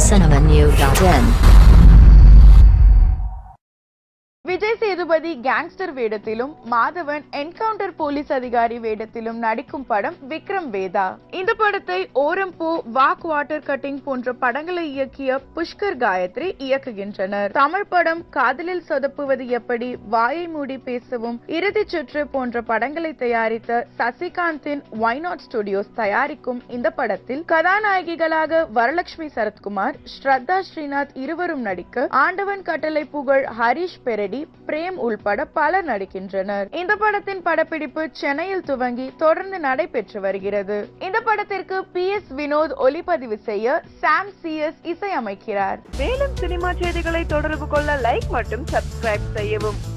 cinemanew.in. Vijay Sethupathi gangster வேடத்திலும் Madhavan encounter police அதிகாரி வேடத்திலும் நடிக்கும் படம் விக்ரம் வேதா. இந்த படத்தை ஓரம் பூ, வாக் வாட்டர் கட்டிங் போன்ற படங்களை இயக்கிய புஷ்கர் காயத்ரி இயக்குகின்றனர். தமிழ் படம் காதலில் சொதப்புவது எப்படி, வாயை மூடி பேசவும், இறுதி சுற்று போன்ற படங்களை தயாரித்த சசிகாந்தின் ஒய் நாட் ஸ்டுடியோஸ் தயாரிக்கும் இந்த படத்தில் கதாநாயகிகளாக வரலட்சுமி சரத்குமார், ஸ்ரத்தா ஸ்ரீநாத் இருவரும் நடிக்க ஆண்டவன் கட்டளை புகழ், ஹரிஷ் பெரடி, பிரேம் உள்பட பலர் நடிக்கின்றனர். இந்த படத்தின் படப்பிடிப்பு சென்னையில் துவங்கி தொடர்ந்து நடைபெற்று வருகிறது. இந்த படத்திற்கு PS வினோத் ஒளிப்பதிவு செய்ய சாம் CS இசையமைக்கிறார். மேலும் சினிமா செய்திகளை தொடர்பு கொள்ள லைக் மற்றும் சப்ஸ்கிரைப் செய்யவும்.